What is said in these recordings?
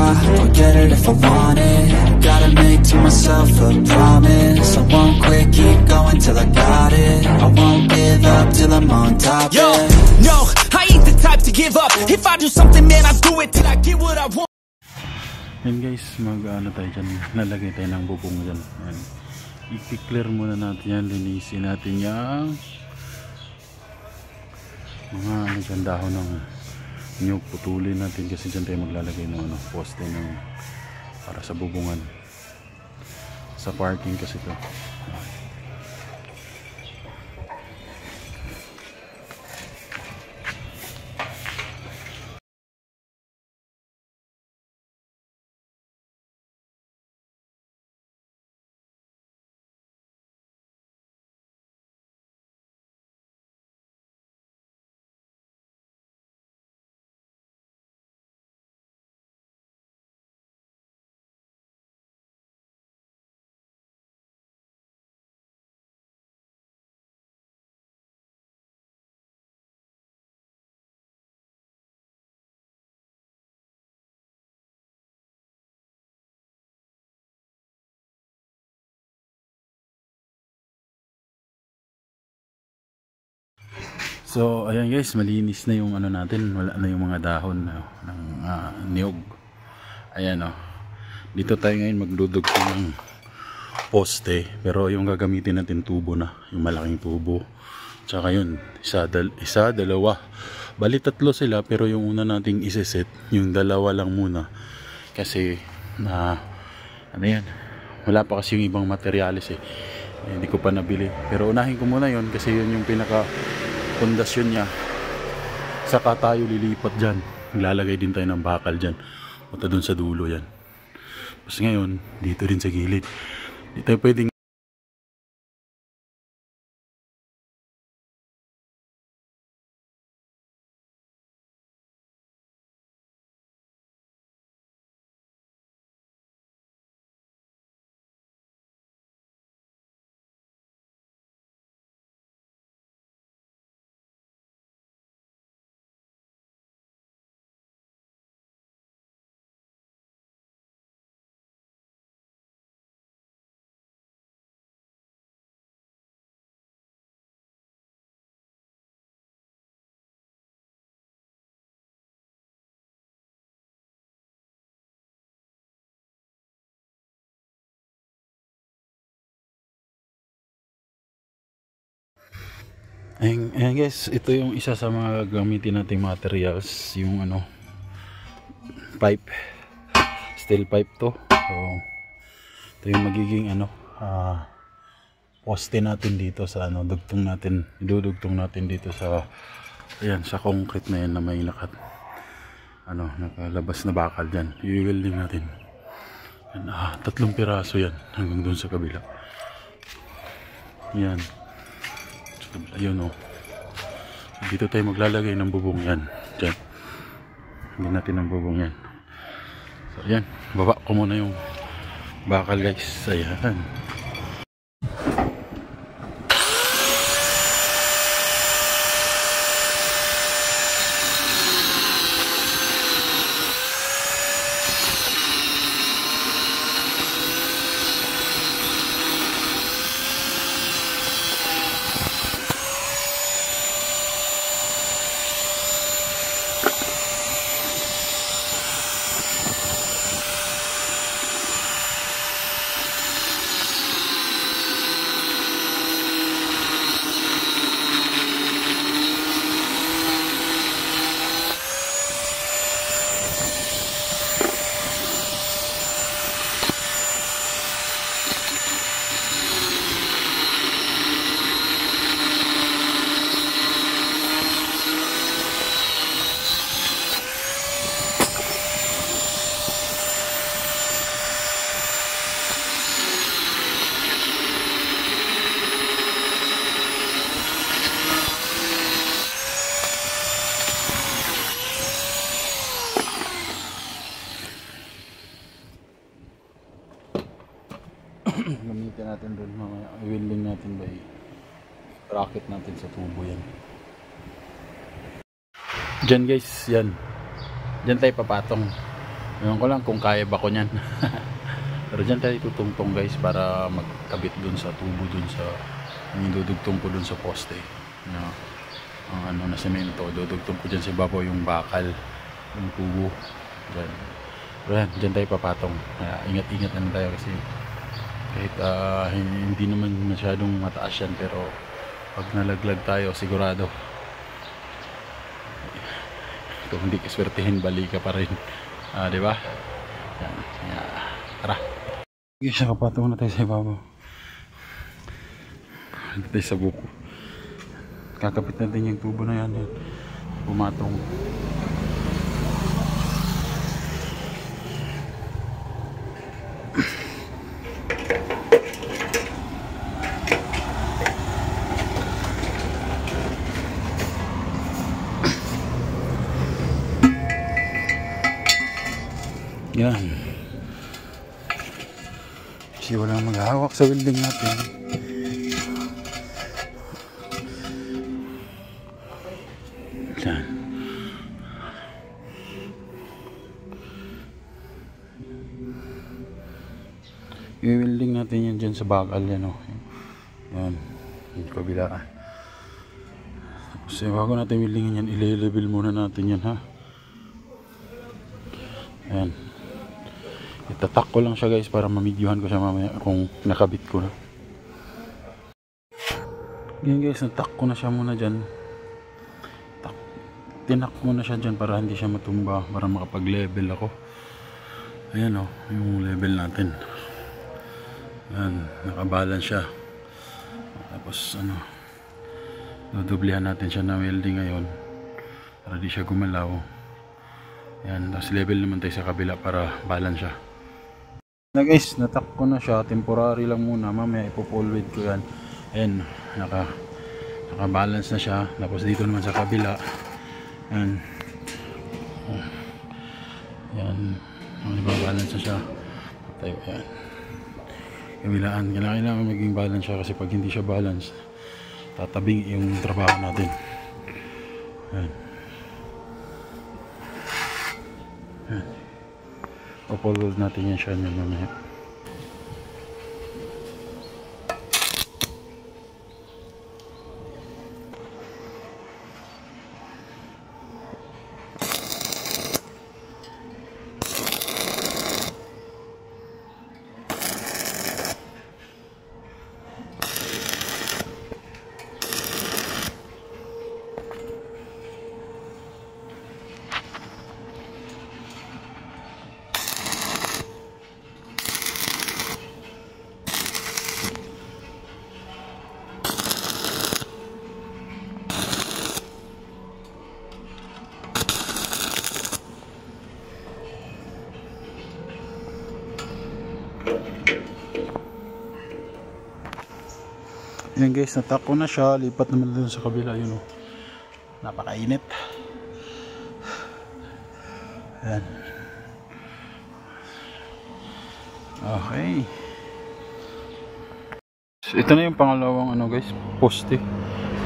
I, I'll get it if I want it. Gotta make to myself a promise. I won't quit, keep going till I got it. I won't give up till I'm on top. Yo, no, I ain't the type to give up. If I do something, man, I do it till I get what I want. Yan guys, mag-ano tayo dyan, nalagay tayo ng bubong dyan. Yan. I-clear muna natin yan, linisin natin yung mga ano dyan, dahon ng nyug, putulin natin kasi dyan tayo maglalagay ng ano, poste ng para sa bubungan, sa parking kasi ito. So ayan guys, malinis na yung ano natin, wala na yung mga dahon ng niyog. Ayan o, dito tayo ngayon magdudugtong ng poste, pero yung gagamitin natin tubo na, yung malaking tubo. Tsaka yun, isa, dalawa, bali tatlo sila, pero yung una nating iseset, yung dalawa lang muna kasi na ano yan, wala pa kasi yung ibang materyales hindi ko pa nabili, pero unahin ko muna yun kasi yun yung pinaka pundasyon niya. Saka tayo lilipat dyan, lalagay din tayo ng bakal dyan, punta dun sa dulo yan. Tapos ngayon dito rin sa gilid, di tayo pwedeng ayan guys, ito yung isa sa mga gagamitin nating materials, yung ano, pipe, steel pipe to. So ito yung magiging ano, poste natin dito sa ano, dugtong natin, idudugtong natin dito sa ayan, sa concrete na yan na may ano, nakalabas na bakal dyan. I-welding natin yan, 3 piraso yan hanggang dun sa kabila. Yan, ayun o, dito tayo maglalagay ng bubong yan dyan, hindi natin ng bubong yan. So yan, baba ko muna yung bakal guys. Ayan, gamitin natin doon mamaya, i-welding natin by bracket natin sa tubo yan. Dyan guys, yan dyan tayo papatong Ewan ko lang kung kaya ba ko nyan. Pero dyan tayo tutungtong guys para magkabit dun sa tubo dun sa yung dudugtong ko dun sa poste. Ang ano na semento, dudugtong ko dyan sa ibabaw yung bakal, yung tubo. Dyan. Pero yan, dyan tayo papatong. Kaya ingat-ingat lang tayo kasi kahit hindi naman masyadong mataas yan, pero pag nalaglag tayo sigurado kung hindi ka swertihin, bali ka pa rin. Diba? Yan. Tara. Sige, nakapatong na tayo sa ibabaw. Dito tayo sa buko. Kakapit natin yung tubo na yan. Pumatong. Yan. Kasi walang maghahawak sa welding natin. Yan. I-welding natin yan dyan sa bakal yan, oh. Yan. Yung kabila. Kasi bago natin weldingin yan, i-level muna natin yan, ha. Yan. Itatak ko lang siya guys para mamidyohan ko siya mamaya kung nakabit ko na. Yan guys, natak ko na siya muna dyan. Tinak ko na siya dyan para hindi siya matumba, para makapag-level ako. Ayan o, yung level natin. Yan, nakabalance siya. Tapos ano, dudublihan natin siya na welding ngayon para di siya gumalaw. Yan, tapos level naman tayo sa kabila para balance siya. Na guys, natak ko na siya, temporary lang muna, mamaya ipo-full weight ko yan. Ayan, naka-balance na siya. Tapos dito naman sa kabila, yan, yan, balance na siya. Tayo, yan, kabilaan, kailangan maging balance siya kasi pag hindi siya balance, tatabing yung trabaho natin. Yan. Upload natin yan siya mamaya. Yan guys, natak ko na siya. Lipat naman dun sa kabila, yun o. Napakainit. Yan. Okay. So, ito na yung pangalawang ano guys, poste.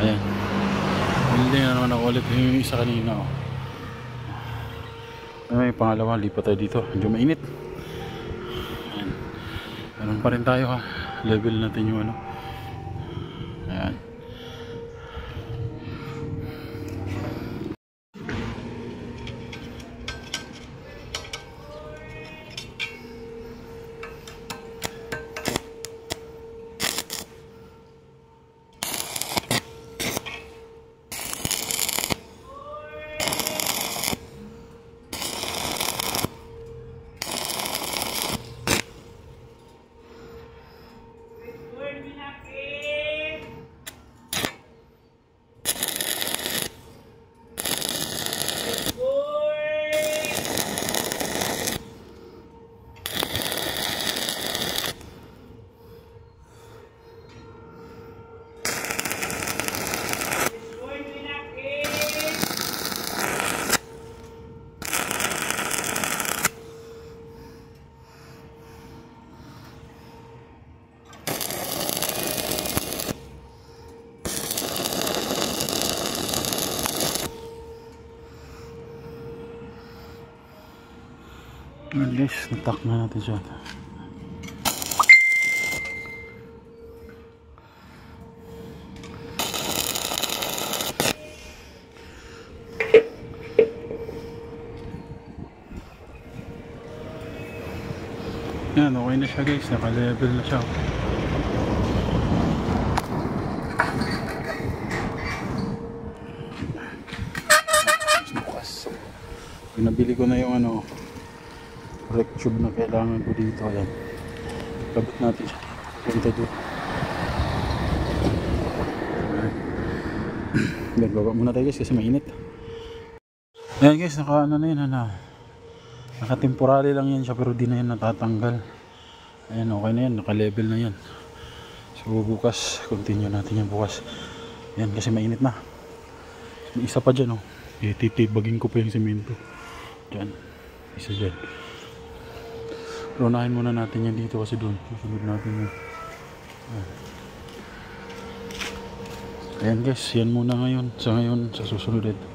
Ayan. Hindi na naman ako ulit yung isa kanina o. Ano yung pangalawa, lipat tayo dito. Medyo mainit. Ayan. Ganun pa rin tayo ha. Level natin yung ano. Ayan. Ayan guys, natak na natin siya. Yan, okay na siya guys, naka-level na siya. Bukas. Pinabili ko na yung ano, correct tube na kailangan ko dito. Ayan, kabit natin siya punta doon. Ayan, baba muna tayo guys kasi mainit. Ayan guys, naka ano na yun, naka-temporary lang yan siya pero di na yan natatanggal. Ayan, okay na yan, naka-level na yan. So bukas, continue natin yan bukas. Ayan, kasi mainit na. May isa pa dyan, oh. Titibagin ko pa yung semento. Dyan, isa dyan. Pero unahin muna natin yan dito kasi doon. Susunod natin yan. Ayan guys, yan muna ngayon. Sa ngayon, sa susunod ito.